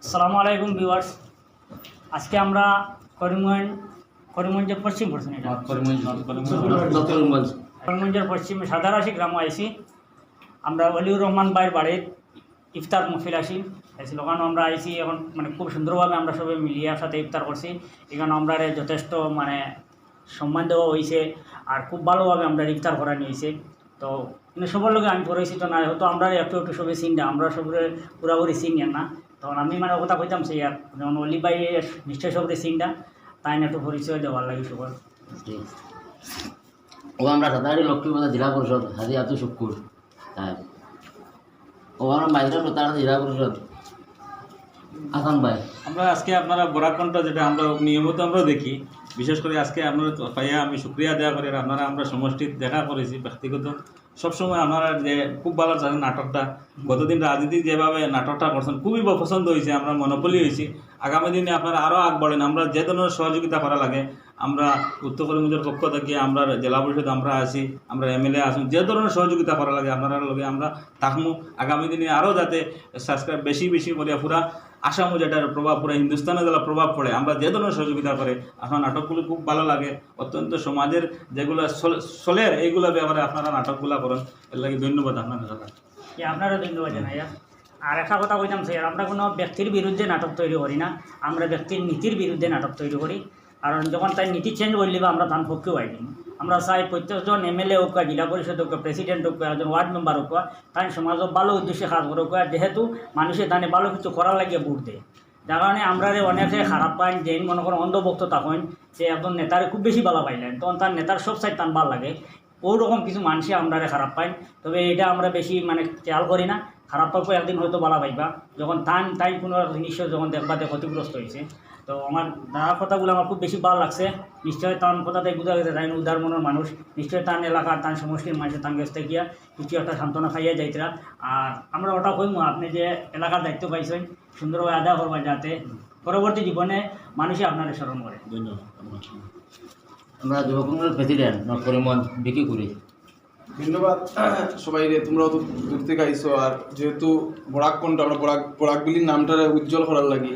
আসসালামু আলাইকুম ভিউয়ার্স। আজকে আমরা করিমগঞ্জের পশ্চিম পড়ছেন এটা করিমগঞ্জের পশ্চিমে সাদারাশি গ্রামে আইসি। আমরা অলিউর রহমান ভাইয়ের বাড়ির ইফতার মহফিল আইসি ওখানে আমরা আইসি। এখন মানে খুব সুন্দরভাবে আমরা সবাই মিলিয়ে সাথে ইফতার করছি। এখানে আমরা যথেষ্ট মানে সম্মান দেওয়া হয়েছে আর খুব ভালোভাবে আমরা ইফতার করা নিয়েছে। তো কিন্তু সবার লোক আমি পরিচিত না, হয়তো আমরা একটু একটু সবাই চিন্তা, আমরা সবাই পুরাপুরি চিনিয়ার না। তখন আমি মানে কথা কইতাম সে আর যেমন অলি ভাই নিশ্চয় সবাই চিন্তা, তাই না একটু পরিচয় দেওয়ার লাগে সবার। ও আমরা সাতারি লক্ষ্মীবাজার জেলা পরিষদ হাজি আব্দুল শুক্কুর সাহেব। ও আমরা মাইজরা প্রতারণা জেলা পরিষদ হাসান ভাই। আমরা আজকে আপনারা বরাকণ্ঠ যেটা আমরা নিয়মিত আমরা দেখি, বিশেষ করে আজকে আপনারা পাইয়া আমি শুক্রিয়া দেওয়া করি। আপনারা আমরা সমষ্টির দেখা করেছি ব্যক্তিগত সবসময় আপনারা যে খুব ভালো জানেন নাটকটা, গতদিন রাজনীতি যেভাবে নাটকটা করছেন খুবই পছন্দ হয়েছে, আমরা মনোপলি হয়েছি। আগামী দিনে আপনারা আরও আগ বাড়েন, আমরা যে ধরনের সহযোগিতা করা লাগে আমরা উত্তর করিমগঞ্জের পক্ষ থেকে আমরা জেলা পরিষদ আমরা আছি, আমরা এমএলএ আসুন, যে ধরনের সহযোগিতা করা লাগে আপনারা লগে আমরা থাকবো। আগামী দিনে আরও যাতে সাবস্ক্রাইব বেশি বেশি করিয়া পুরা আসামও যেটার প্রভাব পুরো হিন্দুস্তানে যারা প্রভাব পড়ে, আমরা যে ধরনের সহযোগিতা করে আপনার নাটকগুলো খুব ভালো লাগে। অত্যন্ত সমাজের যেগুলো চলে এইগুলো ব্যাপারে আপনারা নাটকগুলো করেন, এর লাগে ধন্যবাদ আপনার দাদা। আপনারও ধন্যবাদ জানাইয়া। আর একটা কথা কইতাম স্যার, আমরা কোনো ব্যক্তির বিরুদ্ধে নাটক তৈরি করি না, আমরা ব্যক্তির নীতির বিরুদ্ধে নাটক তৈরি করি। কারণ যখন তাই নীতি চেঞ্জ করলে আমরা তার পক্ষেও আইনি। আমরা চাই প্রত্যেকজন এমএলএ হোক, জেলা পরিষদ হোক, প্রেসিডেন্ট হোক, একজন ওয়ার্ড মেম্বার হোক, তাই সমাজের ভালো উদ্দেশ্যে কাজ করুক। যেহেতু মানুষের তানে ভালো কিছু করার লাগিয়ে ভোট দেয়, যার কারণে আমরা অনেকে খারাপ পাইন, যে মনে করেন অন্ধভক্ত থাকেন সে একজন নেতারে খুব বেশি ভালো পাইলেন, তখন তার নেতার সব সাইড তার ভালো লাগে। ওরকম কিছু মানুষে আমরা খারাপ পাইন, তবে এটা আমরা বেশি মানে খেয়াল করি না। খারাপ পাবো একদিন হয়তো ভালো পাইবা, যখন তাই কোনো জিনিস যখন দেখবাতে ক্ষতিগ্রস্ত হয়েছে। তো আমার দাদার কথাগুলো আমার খুব বেশি ভালো লাগছে। নিশ্চয়ই তার কথাতে বোঝা গেছে তাই উদার মনের মানুষ, নিশ্চয়ই তার এলাকার তার সমষ্টির মানুষের তার কাছ থেকে গিয়া কিছু একটা সান্ত্বনা খাইয়া যাইতরা। আর আমরা ওটা কইম, আপনি যে এলাকার দায়িত্ব পাইছেন সুন্দরভাবে আদায় করবা, যাতে পরবর্তী জীবনে মানুষই আপনারা স্মরণ করে। ধন্যবাদ। আমরা যুব কংগ্রেস প্রেসিডেন্ট নর্থ করিমগঞ্জ বিক্রি করি। ধন্যবাদ সবাই রে, তোমরাও তো দূর থেকে আইসো। আর যেহেতু বরাকণ্ঠ, আমরা বরাকবিলির নামটারে উজ্জ্বল করার লাগি,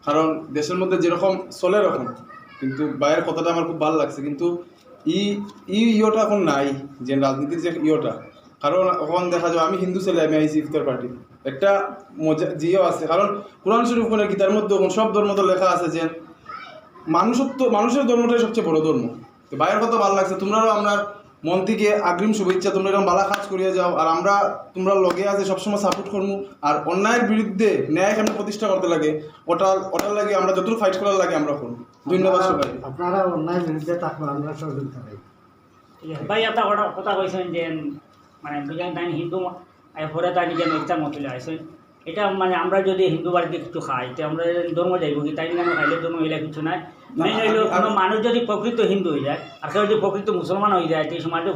কারণ দেশের মধ্যে যেরকম চলে এরকম, কিন্তু বাইরের কথাটা আমার খুব ভালো লাগছে। কিন্তু ইয়োটা এখন নাই, যে রাজনীতির যে ইয়োটা। কারণ এখন দেখা যায় আমি হিন্দু ছেলে, আমি আইসি ইফতার পার্টি একটা মজা জিও আছে। কারণ কোরআন শরীফ কোনের গীতার মধ্যে সব ধর্ম তো লেখা আছে যে মানুষের ধর্মটাই সবচেয়ে বড় ধর্ম। তো বাইরের কথা ভালো লাগছে। তোমরাও আমরা মন থেকে আগ্রিম শুভেচ্ছা, তোমরা এরকম ভালো কাজ করিয়া যাও। আর আমরা তোমরা লগে আছে সবসময় সাপোর্ট করবো। আর অন্যায়ের বিরুদ্ধে ন্যায় কেমন প্রতিষ্ঠা করতে লাগে ওটার লাগে আমরা যতটুকু ফাইট করার লাগে আমরা করবো। ধন্যবাদ সবাই। আপনারা অন্যায়ের বিরুদ্ধে থাকবো, আমরা সহযোগিতা পাই। ঠিক আছে ভাই, একটা কথা কইছেন যে মানে দুজন তাই হিন্দু পরে তাই নিজের ইফতার মতলে আইসেন। এটা মানে আমরা যদি হিন্দু বাড়িতে কিছু খাই, তো আমরা ধর্ম যাইব কি? তাই না খাইলে ধর্ম হইলে কিছু নাই। মেন হইল কোনো মানুষ যদি প্রকৃত হিন্দু হয়ে যায় আর কেউ যদি প্রকৃত মুসলমান হয়ে যায়, এই সমাজে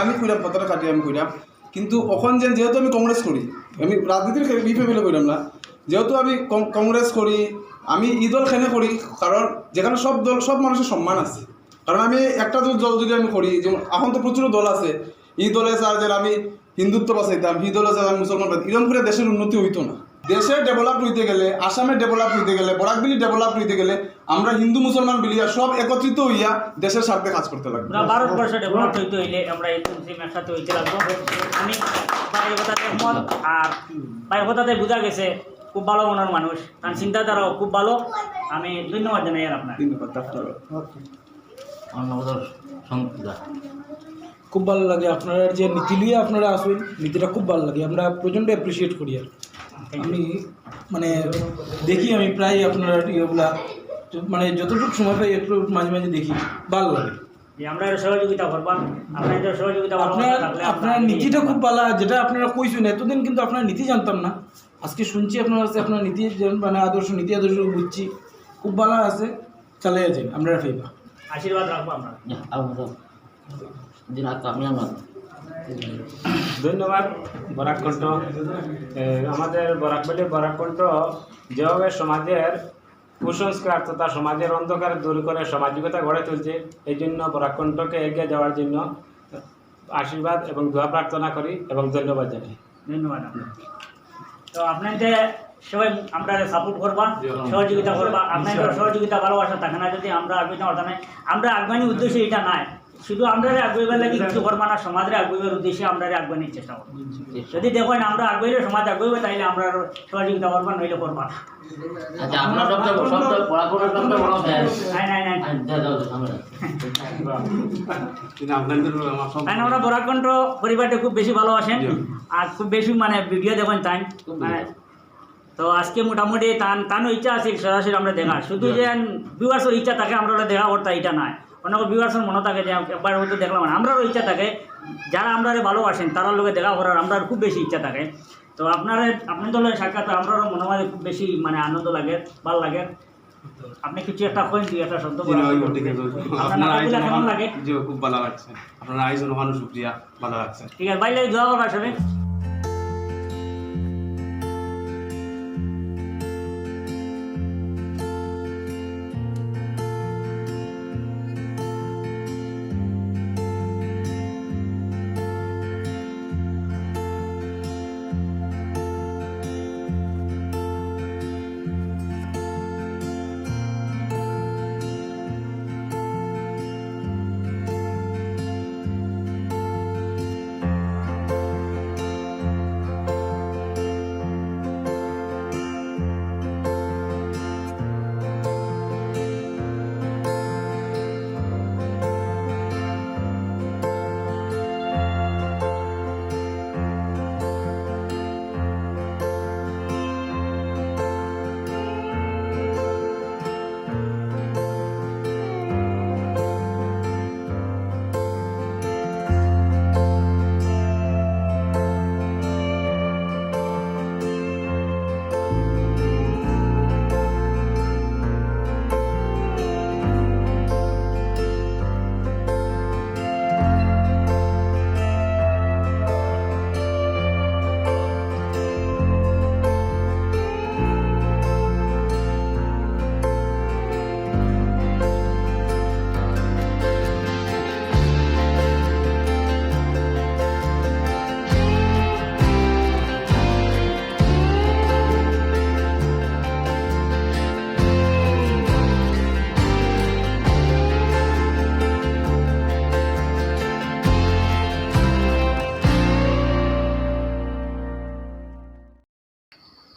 আমি কইলাম কথাটা কাটি, আমি কইলাম। কিন্তু এখন যেহেতু আমি কংগ্রেস করি, আমি রাজনীতির বিপে কইলাম না, যেহেতু আমি কংগ্রেস করি, আমি ঈদল খেনে করি। কারণ যেখানে সব মানুষের সম্মান আছে। কারণ আমি একটা দল যদি আমি করি, যেমন এখন তো প্রচুর দল আছে, এই দলে স্যার যে আমি হিন্দুত্ব বাঁচাইতাম, এই দলে স্যার আমি মুসলমান, এরকম করে দেশের উন্নতি হইতো না। দেশের ডেভেলপ হইতে গেলে, আসামের ডেভেলপ হইতে গেলে, বরাকবিলি ডেভেলপ হইতে গেলে আমরা হিন্দু মুসলমান বিলিয়া সব একত্রিত হইয়া দেশের স্বার্থে কাজ করতে লাগবে। ভারতবর্ষ ডেভেলপ হইতে হইলে আমরা এই মুসলিম একসাথে হইতে লাগবো। আমি বাইরের কথাতে একমত। আর বাইরের কথাতে বোঝা গেছে খুব ভালো মনের মানুষ, তার চিন্তাধারাও খুব ভালো। আমি ধন্যবাদ জানাই আর আপনার। ধন্যবাদ ডাক্তার। খুব ভালো লাগে আপনারা যে নীতি নিয়ে আপনারা আসবেন, নীতিটা খুব ভালো লাগে, আমরা প্রচণ্ড অ্যাপ্রিসিয়েট করি। আর আমি মানে দেখি, আমি প্রায় আপনারা ইয়েগুলা মানে যতটুকু সময় পাই একটু মাঝে মাঝে দেখি, ভালো লাগে। আমরা সহযোগিতা করবাম, আপনাদের সহযোগিতা আপনার নীতিটা খুব ভালো, যেটা আপনারা কইছেন। এতদিন কিন্তু আপনার নীতি জানতাম না, আজকে শুনছি আপনার কাছে আপনার নীতি মানে নীতি আদর্শ বুঝছি, খুব ভালো আছে। চালিয়ে যাচ্ছেন, আমরা ফেবা আশীর্বাদ রাখবো আমরা। ধন্যবাদ বরাকণ্ঠ। আমাদের বরাকণ্ঠ যেভাবে সমাজের কুসংস্কার তথা সমাজের অন্ধকার দূর করে সামাজিকতা গড়ে তুলছে, এই জন্য বরাকণ্ঠকে এগিয়ে যাওয়ার জন্য আশীর্বাদ এবং দোয়া প্রার্থনা করি এবং ধন্যবাদ জানাই। ধন্যবাদ আপনার। তো আপনাদের সবাই আমরা সাপোর্ট করবা, সহযোগিতা করবা। আপনাদের সহযোগিতা ভালোবাসা থাকে না যদি আমরা আগুইতে পারতাম না। আমরা আগুয়ানি উদ্দেশ্যে এটা নাই, শুধু আমরা আগুইবার লাগে কিছু করবা না, সমাজের আগুইবার উদ্দেশ্যে আমরা আগুয়ানির চেষ্টা করবো। যদি দেখেন আমরা আগুইলে সমাজ আগুইবে, তাইলে আমরা সহযোগিতা করবা, নইলে করবা না। আচ্ছা আপনার শব্দ পড়াশোনার শব্দ বড় দেন নাই নাই নাই তাই আমরা বরাকণ্ঠ পরিবারটা খুব বেশি ভালোবাসেন আর খুব বেশি মানে ভিডিও দেখেন তাই। তো আজকে মোটামুটি তানও ইচ্ছা আছে সরাসরি আমরা দেখা, শুধু যে ভিউয়ার্সের ইচ্ছা থাকে আমরা দেখা করতে, এটা নয়। অনেক ভিউয়ার্সের মনে থাকে যে একবার হয়তো দেখলাম না, আমরাও ইচ্ছা থাকে যারা আমরা ভালোবাসেন তার লোকে দেখা করার আমরা খুব বেশি ইচ্ছা থাকে। তো আপনাদের সাক্ষাৎ আমরাও মনে হয় খুব বেশি মানে আনন্দ লাগে, ভালো লাগে। আপনি কিছু একটা করেন, দুই একটা শব্দ কেমন লাগে? খুব ভালো লাগছে, আপনার আয়োজন ওখানে শুক্রিয়া, ভালো লাগছে। ঠিক আছে, বাইরে দোয়া করবা সবাই।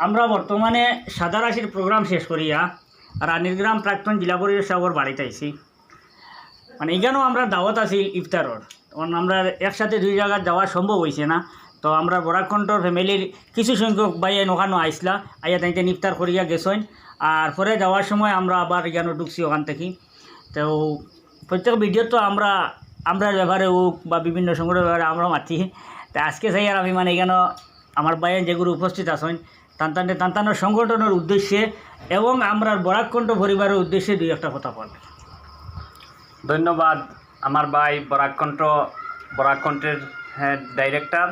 আমরা বর্তমানে সাদা রাশির প্রোগ্রাম শেষ করিয়া রানীরগ্রাম প্রাক্তন জেলা পরিষদ সাহেবের বাড়িতে আইছি। মানে এখানেও আমরা দাওয়াত আছি ইফতারর, তখন আমরা একসাথে দুই জায়গায় যাওয়া সম্ভব হয়েছে না। তো আমরা বরাকণ্ঠর ফ্যামিলির কিছু সংখ্যক ভাই ওখানে আইসলা, আইয়া তাইতে ইফতার করিয়া গেছেন। আর পরে যাওয়ার সময় আমরা আবার এখানে ঢুকছি ওখান থেকে। তো প্রত্যেক ভিডিও তো আমরা ব্যবহারে হোক বা বিভিন্ন সংগঠনের ব্যবহারে আমরা মাতি। তা আজকে চাই আর আমি মানে এখানে আমার ভাইয়ের যেগুলো উপস্থিত আছেন তান্তানোর সংগঠনের উদ্দেশ্যে এবং আমরা বরাকণ্ঠ পরিবারের উদ্দেশ্যে দুই একটা কথা বল। ধন্যবাদ আমার ভাই বরাকণ্ঠের ডাইরেক্টর।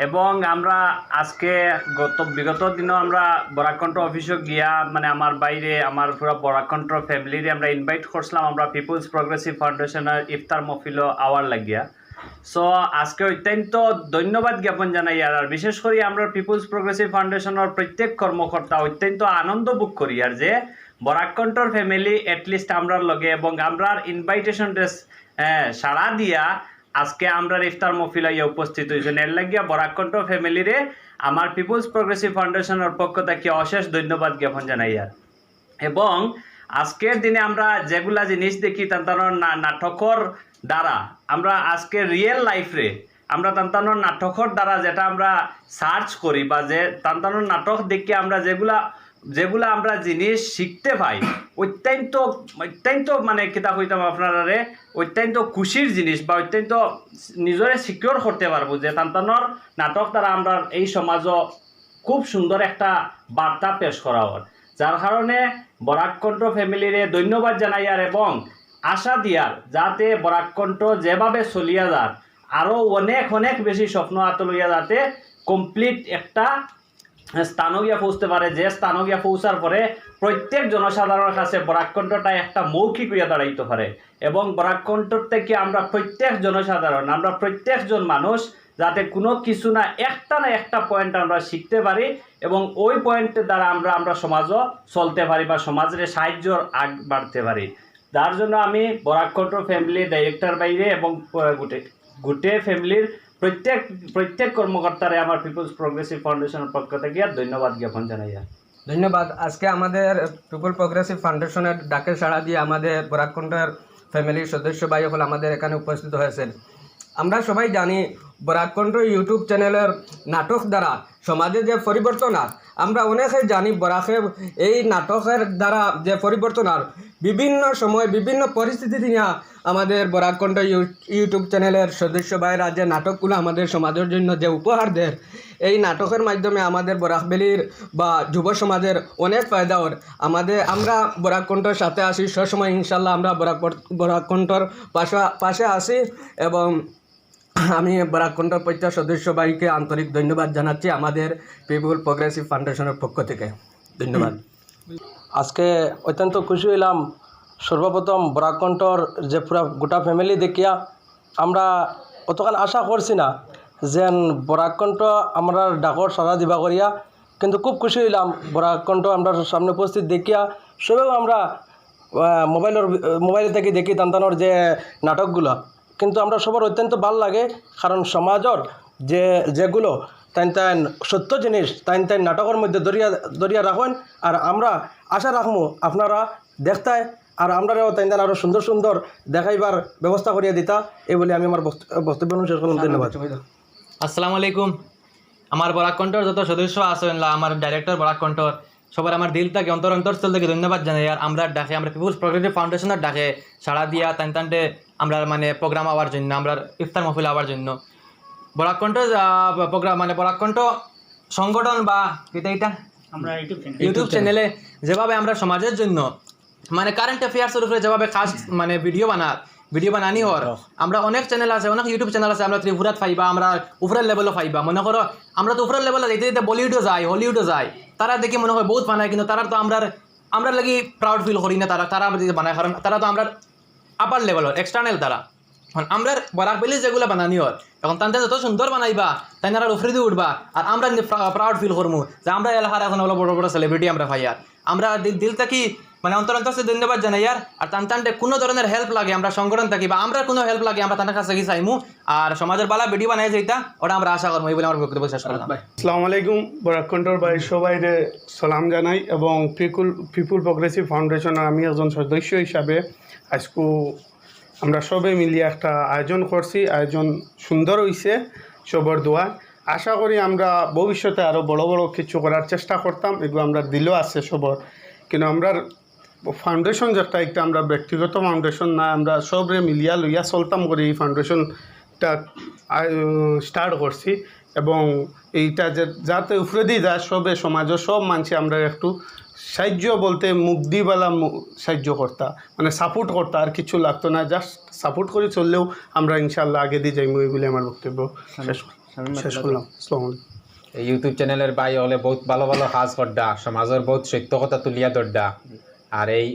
এবং আমরা আজকে বিগত দিনও আমরা বরাকণ্ঠ অফিসে গিয়া মানে আমার বাইরে আমার পুরো বরাকণ্ঠ ফ্যামিলিরে আমরা ইনভাইট করছিলাম আমরা পিপুলস প্রগ্রেসিভ ফাউন্ডেশনের ইফতার মহফিল আওয়ার লাগিয়া। সো আজকে অত্যন্ত ধন্যবাদ জ্ঞাপন জানাই। আর বিশেষ করে আমরা পিপুলস প্রগ্রেসিভ ফাউন্ডেশনের প্রত্যেক কর্মকর্তা অত্যন্ত আনন্দ বুক করি আর যে বরাকণ্ঠর ফ্যামিলি এটলিস্ট আমরার লগে এবং আমরার ইনভাইটেশন সাড়া দিয়া আজকে আমরা ইফতার মহফিল ইয়ে উপস্থিত হয়েছেন। এর লাগিয়া বরাকণ্ঠ ফ্যামিলিরে আমার পিপুলস প্রগ্রেসিভ ফাউন্ডেশনের পক্ষ থেকে অশেষ ধন্যবাদ জ্ঞাপন জানাই। আর এবং আজকের দিনে আমরা যেগুলা জিনিস দেখি তার নাটকর দ্বারা আমরা আজকে রিয়েল লাইফে আমরা তান্তানোর নাটকর দ্বারা যেটা আমরা সার্চ করি বা যে তান্তানোর নাটক দেখে আমরা যেগুলা আমরা জিনিস শিখতে পাই অত্যন্ত মানে কিতা হইতাম আপনারা অত্যন্ত খুশির জিনিস বা অত্যন্ত নিজরে সিকিউর করতে পারবো যে তান্তানোর নাটক দ্বারা আমরা এই সমাজও খুব সুন্দর একটা বার্তা পেশ করা হয়। যার কারণে বরাকণ্ঠ ফ্যামিলিরে ধন্যবাদ জানাই আর এবং আশা দিয়ার যাতে বরাকণ্ঠ যেভাবে চলিয়া যার আরও অনেক বেশি স্বপ্ন হাতে লইয়া যাতে কমপ্লিট একটা স্থানও গিয়া পৌঁছতে পারে, যে স্থানও গিয়া পৌঁছার পরে প্রত্যেক জনসাধারণের কাছে বরাকণ্ঠটা একটা মৌখিক হইয়া দাঁড়াইতে পারে এবং বরাকণ্ঠর থেকে আমরা প্রত্যেক জনসাধারণ আমরা প্রত্যেকজন মানুষ যাতে কোনো কিছু না একটা পয়েন্ট আমরা শিখতে পারি এবং ওই পয়েন্টের দ্বারা আমরা সমাজও চলতে পারি বা সমাজের সাহায্য আগ বাড়তে পারি। যার জন্য আমি বরাককণ্ঠ ফ্যামিলি ডাইরেক্টর বাইরে এবং গোটে ফ্যামিলির প্রত্যেক কর্মকর্তারে আমার পিপলস প্রগ্রেসিভ ফাউন্ডেশনের পক্ষ থেকে ধন্যবাদ জ্ঞাপন জানাই। ধন্যবাদ। আজকে আমাদের পিপল প্রগ্রেসিভ ফাউন্ডেশনের ডাকে সাড়া দিয়ে আমাদের বরাককণ্ঠের ফ্যামিলির সদস্য ভাই হল আমাদের এখানে উপস্থিত হয়েছেন। আমরা সবাই জানি বরাককণ্ঠ ইউটিউব চ্যানেলের নাটক দ্বারা সমাজে যে পরিবর্তন আর আমরা অনেকে জানি বরাকে এই নাটকের দ্বারা যে পরিবর্তন আর বিভিন্ন সময় বিভিন্ন পরিস্থিতি নিয়ে আমাদের বরাককণ্ঠ ইউটিউব চ্যানেলের সদস্য ভাইরা যে নাটকগুলো আমাদের সমাজের জন্য যে উপহার দেয়, এই নাটকের মাধ্যমে আমাদের বরাকবেলির বা যুব সমাজের অনেক ফায়দা ওর। আমরা বরাককণ্ঠর সাথে আসি সবসময়, ইনশাল্লাহ আমরা বরাককণ্ঠর পাশে আসি এবং আমি বরাককণ্ঠর প্রত্যেক সদস্য ভাইকে আন্তরিক ধন্যবাদ জানাচ্ছি আমাদের পিপল প্রগ্রেসিভ ফাউন্ডেশনের পক্ষ থেকে। ধন্যবাদ। আজকে অত্যন্ত খুশি হইলাম। সর্বপ্রথম বরাককণ্ঠর যে পুরা গোটা ফ্যামিলি দেখিয়া আমরা অতখান আশা করছি না যে বরাককণ্ঠ আমরা ডাকর সারা দিবা করিয়া, কিন্তু খুব খুশি হইলাম বরাককণ্ঠ আমরা সামনে উপস্থিত দেখিয়া। সবেও আমরা মোবাইল থেকে দেখি তান্তানোর যে নাটকগুলো, কিন্তু আমরা সবার অত্যন্ত ভালো লাগে, কারণ সমাজের যেগুলো তাই সত্য জিনিস তাই নাটকের মধ্যে দরিয়া রাখেন। আর আমরা আশা রাখবো আপনারা দেখতায় আর আমরাও তাই আরও সুন্দর সুন্দর দেখাইবার ব্যবস্থা করিয়া দিতা। এই বলে আমি আমার বক্তব্য শেষ করলাম। ধন্যবাদ। আসসালামু আলাইকুম। আমার বরাককণ্ঠর যত সদস্য আছেন, আমার ডাইরেক্টর বরাককণ্ঠর সবার আমার দিল থেকে অন্তরস্থল থেকে ধন্যবাদ জানাই। আর আমরা ডাকে আমরা পিপলস প্রগ্রেসিভ ফাউন্ডেশনের ডাকে সাড়া দিয়া তানতে আমরা মানে প্রোগ্রাম হওয়ার জন্য, আমরা ইফতার মাহফিল হওয়ার জন্য বরাককণ্ঠ প্রোগ্রাম মানে বরাককণ্ঠ সংগঠন বা এটা আমরা ইউটিউব চ্যানেলে যেভাবে আমরা সমাজের জন্য মানে কারেন্ট অ্যাফেয়ার্সের উপরে যেভাবে খাস মানে ভিডিও বানানি হওয়ার, আমরা অনেক চ্যানেল আছে, অনেক ইউটিউব চ্যানেল আছে, আমরা ত্রিপুরাত পাইবা, আমরা উপরের লেভেলও পাইবা। মনে করো আমরা তো উপরের লেভেলে যেতে যেতে বলিউডও যাই, হলিউডও যাই, তারা দেখি মনে হয় বহুত বানায়, কিন্তু তারা তো আমরা লাগি প্রাউড ফিল করি না তারা বানায়, কারণ তারা তো আমরা আপার লেভেলের এক্সটার্নাল। তারা আমরা বরাকবেলি যেগুলো বানানি হয় এখন তাদের যত সুন্দর বানাইবা তাই না উফরে দিয়ে উঠবা, আর আমরা প্রাউড ফিল করবো যে আমরা এলাকার এখন বড় বড় সেলিব্রিটি আমরা পাই। আর আমরা দিল থাকি মানে অন্তরন্তর ধন্যবাদ জানাই। আর তানতে কোনো ধরনের হেল্প লাগে আমরা সংগঠন থাকি বা আমরা কোনো হেল্প লাগে আমরা তাদের কাছে চাইমু, আর সমাজের বালা ভিডিও বানাই যেটা ওটা আমরা আশা করবো। এই বলে আমার বক্তব্য শেষ করলাম। আসসালামু আলাইকুম। বরাককণ্ঠর ভাই সবাইরে সালাম জানাই এবং পিপুল প্রগ্রেসিভ ফাউন্ডেশনের আমি একজন সদস্য হিসাবে আজকে আমরা সবে মিলিয়ে একটা আয়োজন করছি। আয়োজন সুন্দর হয়েছে, সবার দোয়া। আশা করি আমরা ভবিষ্যতে আরও বড় বড় কিছু করার চেষ্টা করতাম, এগুলো আমরা দিলেও আছে সবার, কিন্তু আমরা ফাউন্ডেশন যেটা একটা আমরা ব্যক্তিগত ফাউন্ডেশন না, আমরা সবরে মিলিয়া লইয়া চলতাম করে এই ফাউন্ডেশনটা স্টার্ট করছি। এবং এইটা যাতে উপরে দিয়ে যায় সবে সমাজের সব মানুষ আমরা একটু সাহায্য বলতে মুখ দিবেলা সাহায্য করতা, মানে সাপোর্ট করতা, আর কিছু লাগতো না, জাস্ট সাপোর্ট করে চললেও আমরা ইনশাল্লাহ আগে দিয়ে যাইমু। এই বলে আমার বক্তব্য শেষ করলাম। আসসালামু আলাইকুম। ইউটিউব চ্যানেলের বাই হলে বহুত ভালো ভালো কাজ করডা, সমাজের বহুত সত্য কথা তুলিয়া ধরডা। আর এই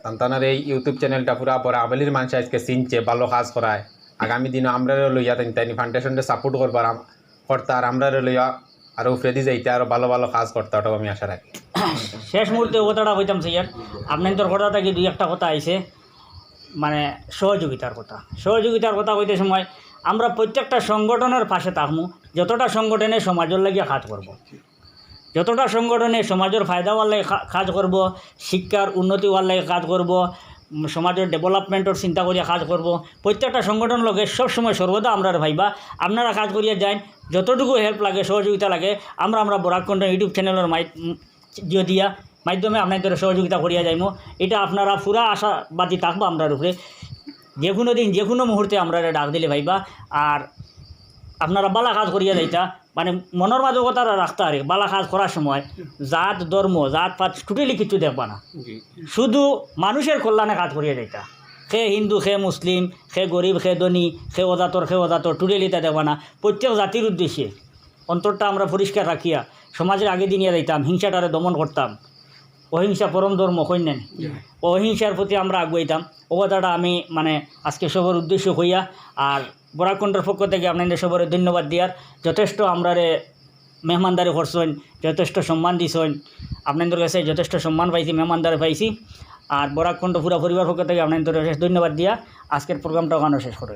তান্তানার এই ইউটিউব চ্যানেলটা পুরা বরাকবেলির মানুষ আজকে চিনছে, ভালো কাজ করায়। আগামী দিনও আমরা লইয়া তাই ফাউন্ডেশনটা সাপোর্ট করবার করতা, আর আমরা লইয়া আরও ফ্রেদি যাইতে আরও ভালো ভালো কাজ করতে, ওটাও আমি আশা রাখি। শেষ মুহূর্তে কথাটা কইতাম স্যার, আপনার কথা থেকে দুই একটা কথা আইছে, মানে সহযোগিতার কথা কইতে সময় আমরা প্রত্যেকটা সংগঠনের পাশে থাকবো। যতটা সংগঠনে সমাজের লাগিয়ে কাজ করব, যতটা সংগঠনে সমাজের ফায়দা হওয়ার লাগে কাজ করব, শিক্ষার উন্নতি হওয়ার লাগে কাজ করব, সমাজের ডেভেলপমেন্টের চিন্তা করিয়া কাজ করব। প্রত্যেকটা সংগঠন লগে সবসময় সর্বদা আমরা ভাইবা আপনারা কাজ করিয়া যান, যতটুকু হেল্প লাগে সহযোগিতা লাগে আমরা বরাককণ্ঠ ইউটিউব চ্যানেলের মাধ্যমে আপনাদের সহযোগিতা করিয়া যাইম। এটা আপনারা পুরা আশাবাদী থাকবো আমরার উপরে। যে কোনো দিন যে কোনো মুহূর্তে আমরা ডাক দিলে ভাইবা, আর আপনারা বালা কাজ করিয়া যাইতা, মানে মনের মাদকতা রাখতে আরে বালা কাজ করার সময় জাত ধর্ম জাত পাত টোটালি কিছু দেখবা না, শুধু মানুষের কল্যাণে কাজ করিয়া যাইতা। সে হিন্দু সে মুসলিম সে গরিব সে ধনী সে অজাতর টোটালিটা দেখবা না। প্রত্যেক জাতির উদ্দেশ্যে অন্তরটা আমরা পরিষ্কার রাখিয়া সমাজের আগে দিনিয়া যাইতাম, হিংসাটারে দমন করতাম। অহিংসা পরম ধর্ম কইনেন, অহিংসার প্রতি আমরা আগুয়াইতাম। ও কথাটা আমি মানে আজকে সবার উদ্দেশ্য হইয়া আর বরাকণ্ঠর পক্ষ থেকে আপনাদের সবার ধন্যবাদ দিয়ার যথেষ্ট আমরা মেহমানদারি করছেন, যথেষ্ট সম্মান দিছেন, আপনাদের কাছে যথেষ্ট সম্মান পাইছি, মেহমানদারি পাইছি। আর বরাকণ্ঠ পুরা পরিবার পক্ষ থেকে আপনাদের ধন্যবাদ দিয়া আজকের প্রোগ্রামটা ওখানে শেষ করে